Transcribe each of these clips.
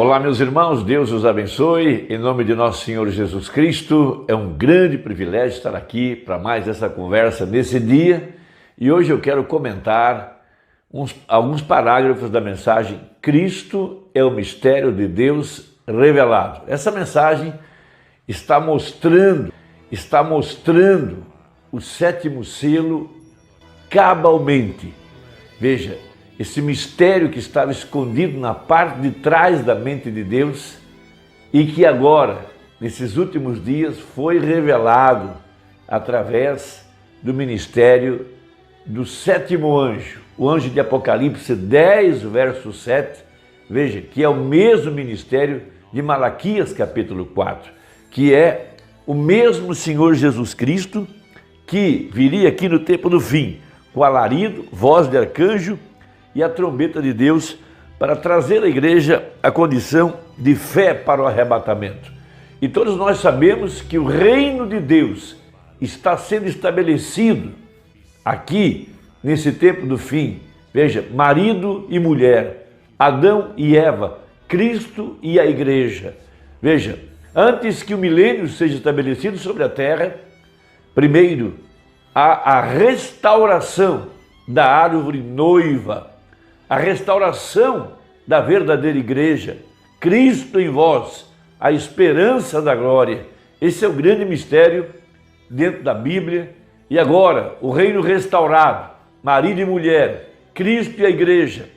Olá, meus irmãos, Deus os abençoe, em nome de nosso Senhor Jesus Cristo. É um grande privilégio estar aqui para mais essa conversa nesse dia, e hoje eu quero comentar alguns parágrafos da mensagem Cristo é o mistério de Deus revelado. Essa mensagem está mostrando o sétimo selo cabalmente. Veja, esse mistério que estava escondido na parte de trás da mente de Deus e que agora, nesses últimos dias, foi revelado através do ministério do sétimo anjo, o anjo de Apocalipse 10, verso 7, veja, que é o mesmo ministério de Malaquias, capítulo 4, que é o mesmo Senhor Jesus Cristo que viria aqui no tempo do fim, com alarido, voz de arcanjo e a trombeta de Deus para trazer à igreja a condição de fé para o arrebatamento. E todos nós sabemos que o reino de Deus está sendo estabelecido aqui nesse tempo do fim. Veja, marido e mulher, Adão e Eva, Cristo e a igreja. Veja, antes que o milênio seja estabelecido sobre a terra, primeiro há a restauração da árvore noiva, a restauração da verdadeira igreja, Cristo em vós, a esperança da glória. Esse é o grande mistério dentro da Bíblia. E agora, o reino restaurado, marido e mulher, Cristo e a igreja,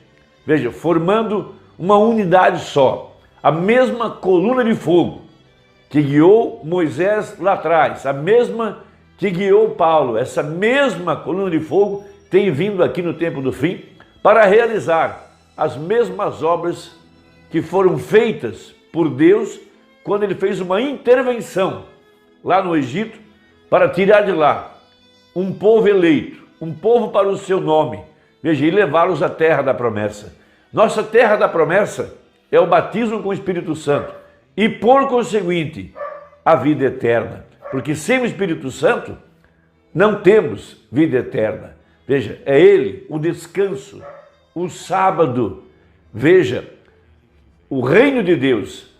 veja, formando uma unidade só, a mesma coluna de fogo que guiou Moisés lá atrás, a mesma que guiou Paulo, essa mesma coluna de fogo tem vindo aqui no tempo do fim para realizar as mesmas obras que foram feitas por Deus quando ele fez uma intervenção lá no Egito para tirar de lá um povo eleito, um povo para o seu nome, veja, e levá-los à terra da promessa. Nossa terra da promessa é o batismo com o Espírito Santo e, por conseguinte, a vida eterna, porque sem o Espírito Santo não temos vida eterna. Veja, é Ele, o descanso, o sábado. Veja, o reino de Deus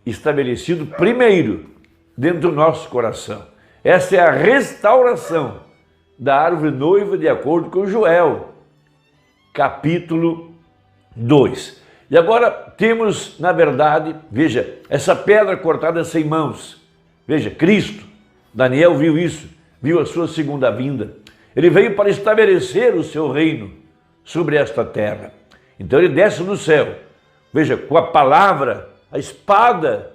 estabelecido primeiro dentro do nosso coração. Essa é a restauração da árvore noiva de acordo com Joel, capítulo 2. E agora temos, na verdade, veja, essa pedra cortada sem mãos. Veja, Cristo, Daniel viu isso, viu a sua segunda vinda. Ele veio para estabelecer o seu reino sobre esta terra. Então ele desce do céu, veja, com a palavra, a espada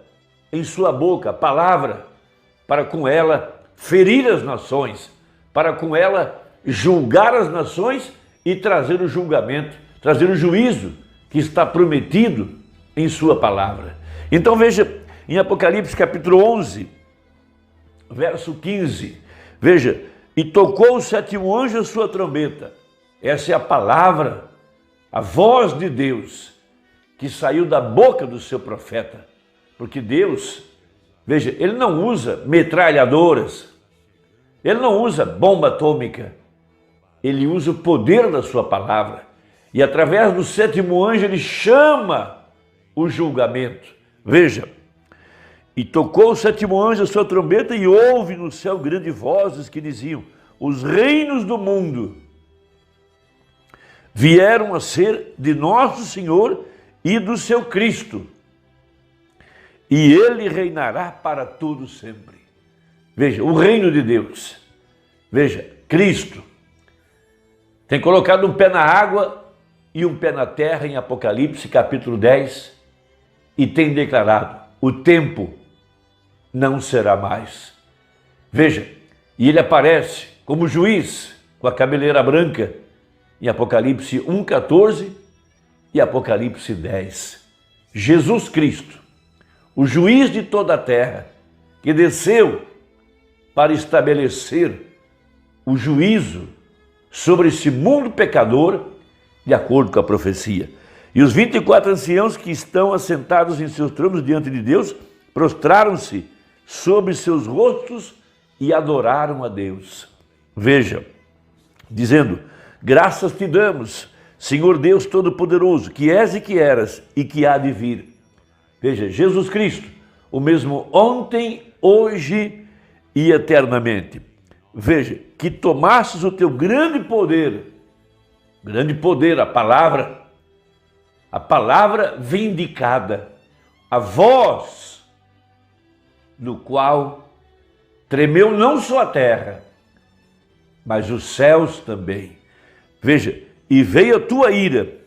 em sua boca, a palavra, para com ela ferir as nações, para com ela julgar as nações e trazer o julgamento, trazer o juízo que está prometido em sua palavra. Então veja, em Apocalipse capítulo 11, verso 15, veja, e tocou o sétimo anjo a sua trombeta. Essa é a palavra, a voz de Deus, que saiu da boca do seu profeta. Porque Deus, veja, Ele não usa metralhadoras, Ele não usa bomba atômica, Ele usa o poder da sua palavra. E através do sétimo anjo Ele chama o julgamento. Veja, e tocou o sétimo anjo a sua trombeta e houve no céu grandes vozes que diziam: os reinos do mundo vieram a ser de nosso Senhor e do seu Cristo, e ele reinará para todo sempre. Veja, o reino de Deus, veja, Cristo tem colocado um pé na água e um pé na terra em Apocalipse capítulo 10 e tem declarado: o tempo não será mais. Veja, e ele aparece como juiz com a cabeleira branca em Apocalipse 1,14 e Apocalipse 10. Jesus Cristo, o juiz de toda a terra, que desceu para estabelecer o juízo sobre esse mundo pecador, de acordo com a profecia. E os 24 anciãos que estão assentados em seus tronos diante de Deus, prostraram-se sobre seus rostos e adoraram a Deus. Veja, dizendo: graças te damos, Senhor Deus Todo-Poderoso, que és e que eras e que há de vir, Veja, Jesus Cristo, o mesmo ontem, hoje e eternamente. Veja, que tomasses o teu grande poder, a palavra vindicada, a voz no qual tremeu não só a terra, mas os céus também. Veja, e veio a tua ira.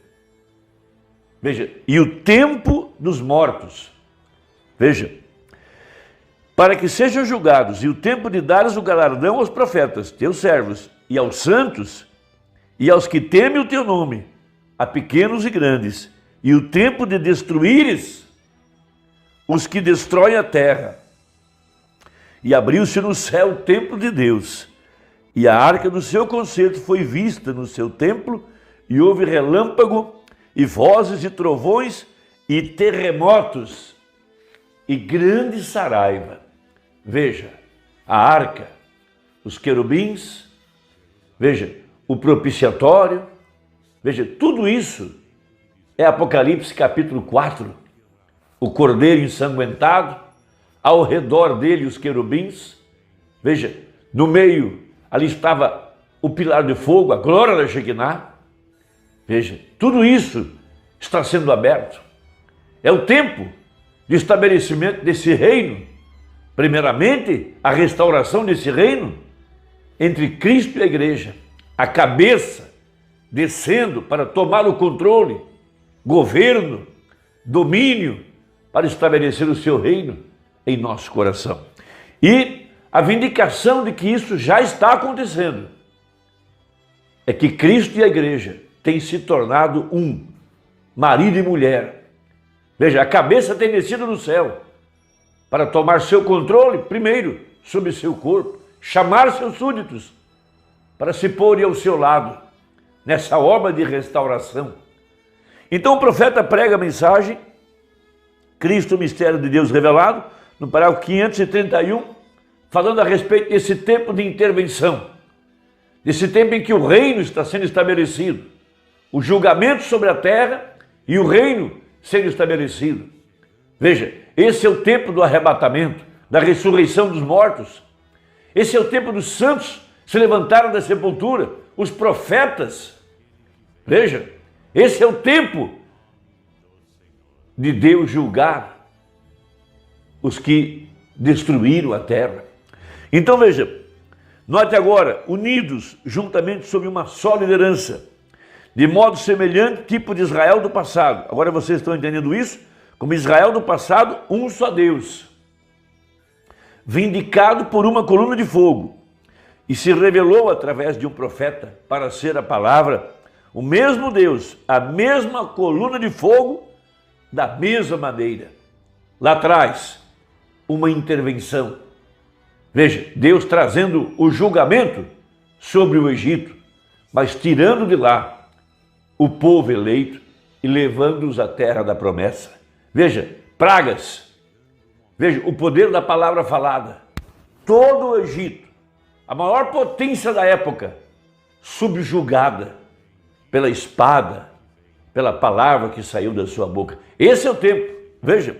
Veja, e o tempo dos mortos. Veja, para que sejam julgados, e o tempo de dares o galardão aos profetas, teus servos, e aos santos, e aos que temem o teu nome, a pequenos e grandes, e o tempo de destruíres os que destroem a terra. E abriu-se no céu o templo de Deus, e a arca do seu concerto foi vista no seu templo, e houve relâmpago, e vozes e trovões, e terremotos, e grande saraiva. Veja, a arca, os querubins, veja, o propiciatório, veja, tudo isso é Apocalipse capítulo 4, o cordeiro ensanguentado, ao redor dele os querubins, veja, no meio ali estava o pilar de fogo, a glória da Shekinah, veja, tudo isso está sendo aberto. É o tempo de estabelecimento desse reino, primeiramente a restauração desse reino entre Cristo e a igreja, a cabeça descendo para tomar o controle, governo, domínio, para estabelecer o seu reino em nosso coração. E a vindicação de que isso já está acontecendo é que Cristo e a igreja têm se tornado um, marido e mulher. Veja, a cabeça tem descido no céu para tomar seu controle, primeiro, sobre seu corpo, chamar seus súditos para se porem ao seu lado nessa obra de restauração. Então o profeta prega a mensagem, Cristo, o mistério de Deus revelado, no parágrafo 531, falando a respeito desse tempo de intervenção, desse tempo em que o reino está sendo estabelecido, o julgamento sobre a terra e o reino sendo estabelecido. Veja, esse é o tempo do arrebatamento, da ressurreição dos mortos. Esse é o tempo dos santos se levantaram da sepultura, os profetas. Veja, esse é o tempo de Deus julgar os que destruíram a terra. Então veja, note agora, unidos juntamente sob uma só liderança, de modo semelhante, tipo de Israel do passado. Agora vocês estão entendendo isso? Como Israel do passado, um só Deus, vindicado por uma coluna de fogo, e se revelou através de um profeta para ser a palavra, o mesmo Deus, a mesma coluna de fogo, da mesma maneira. Lá atrás, uma intervenção. Veja, Deus trazendo o julgamento sobre o Egito, mas tirando de lá o povo eleito e levando-os à terra da promessa. Veja, pragas. Veja, o poder da palavra falada. Todo o Egito, a maior potência da época, subjugada pela espada, pela palavra que saiu da sua boca. Esse é o tempo. Veja,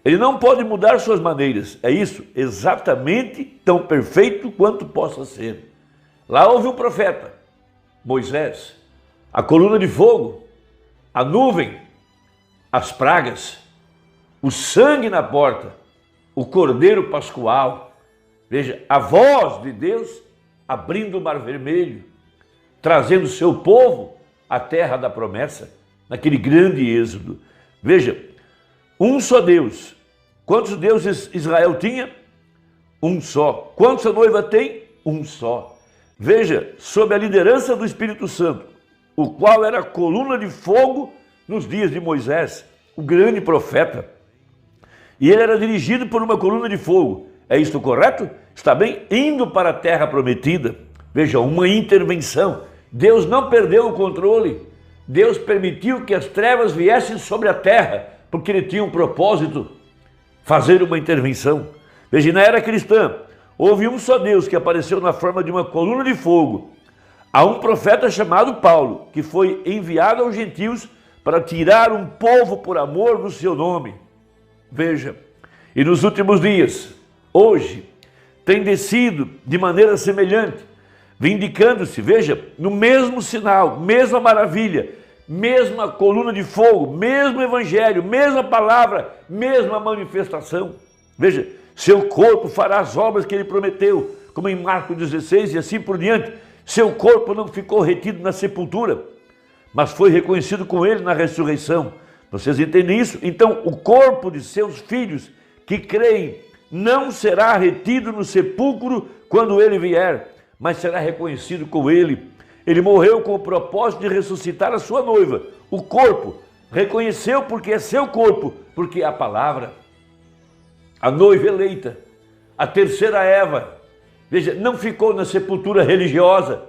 ele não pode mudar suas maneiras. É isso, exatamente tão perfeito quanto possa ser. Lá houve um profeta, Moisés, a coluna de fogo, a nuvem, as pragas, o sangue na porta, o cordeiro pascual. Veja, a voz de Deus abrindo o mar vermelho, trazendo o seu povo à terra da promessa, naquele grande êxodo. Veja, um só Deus. Quantos deuses Israel tinha? Um só. Quantos a noiva tem? Um só. Veja, sob a liderança do Espírito Santo, o qual era a coluna de fogo nos dias de Moisés, o grande profeta. E ele era dirigido por uma coluna de fogo. É isto correto? Está bem? Indo para a terra prometida. Veja, uma intervenção. Deus não perdeu o controle. Deus permitiu que as trevas viessem sobre a terra, porque ele tinha um propósito, fazer uma intervenção. Veja, na era cristã, houve um só Deus que apareceu na forma de uma coluna de fogo. Há um profeta chamado Paulo, que foi enviado aos gentios para tirar um povo por amor do seu nome. Veja, e nos últimos dias, hoje, tem descido de maneira semelhante, vindicando-se, veja, no mesmo sinal, mesma maravilha, mesma coluna de fogo, mesmo evangelho, mesma palavra, mesma manifestação. Veja, seu corpo fará as obras que ele prometeu, como em Marcos 16 e assim por diante. Seu corpo não ficou retido na sepultura, mas foi reconhecido com ele na ressurreição. Vocês entendem isso? Então, o corpo de seus filhos que creem não será retido no sepulcro quando ele vier, mas será reconhecido com ele. Ele morreu com o propósito de ressuscitar a sua noiva. O corpo reconheceu porque é seu corpo, porque é a palavra. A noiva eleita, a terceira Eva, veja, não ficou na sepultura religiosa.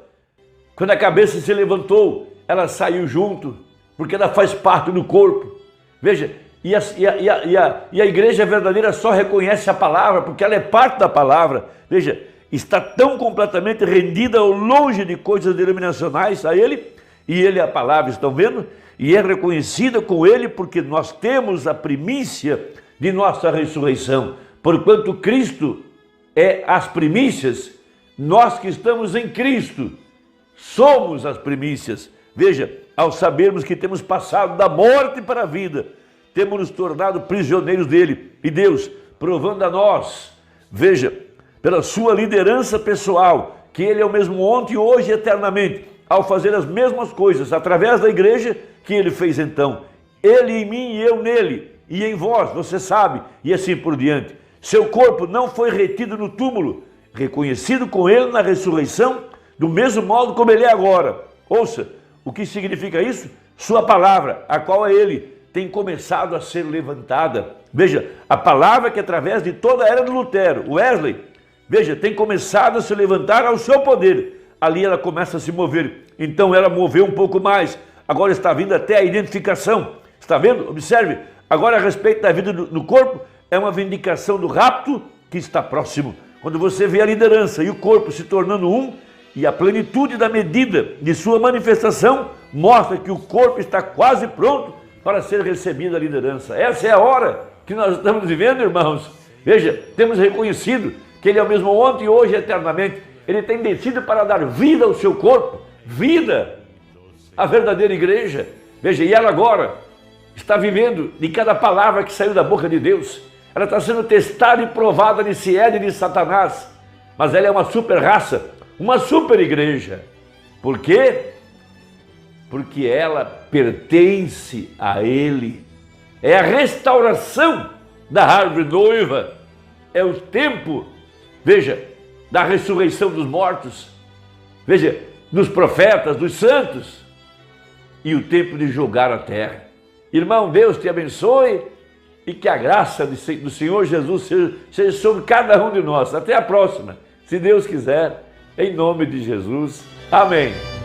Quando a cabeça se levantou, ela saiu junto, porque ela faz parte do corpo. Veja, e a igreja verdadeira só reconhece a palavra, porque ela é parte da palavra. Veja, está tão completamente rendida ao longe de coisas denominacionais a ele, e ele é a palavra, estão vendo? E é reconhecida com ele, porque nós temos a primícia de nossa ressurreição. Porquanto Cristo é as primícias, nós que estamos em Cristo somos as primícias. Veja, ao sabermos que temos passado da morte para a vida, temos nos tornado prisioneiros dele. E Deus, provando a nós, veja, pela sua liderança pessoal, que ele é o mesmo ontem, hoje e eternamente, ao fazer as mesmas coisas, através da igreja que ele fez então. Ele em mim e eu nele, e em vós, você sabe, e assim por diante. Seu corpo não foi retido no túmulo, reconhecido com ele na ressurreição, do mesmo modo como ele é agora. Ouça, o que significa isso? Sua palavra, a qual é ele, tem começado a ser levantada. Veja, a palavra que através de toda a era do Lutero, Wesley, veja, tem começado a se levantar ao seu poder. Ali ela começa a se mover. Então ela moveu um pouco mais. Agora está vindo até a identificação. Está vendo? Observe. Agora a respeito da vida no corpo, é uma vindicação do rapto que está próximo. Quando você vê a liderança e o corpo se tornando um, e a plenitude da medida de sua manifestação, mostra que o corpo está quase pronto para ser recebido a liderança. Essa é a hora que nós estamos vivendo, irmãos. Veja, temos reconhecido que ele é o mesmo ontem, hoje e eternamente. Ele tem descido para dar vida ao seu corpo, vida à verdadeira igreja. Veja, e ela agora está vivendo de cada palavra que saiu da boca de Deus. Ela está sendo testada e provada de se é de Satanás, mas ela é uma super raça, uma super igreja. Por quê? Porque ela pertence a ele. É a restauração da árvore noiva. É o tempo, veja, da ressurreição dos mortos. Veja, dos profetas, dos santos. E o tempo de julgar a terra. Irmão, Deus te abençoe e que a graça do Senhor Jesus seja sobre cada um de nós. Até a próxima, se Deus quiser, em nome de Jesus. Amém.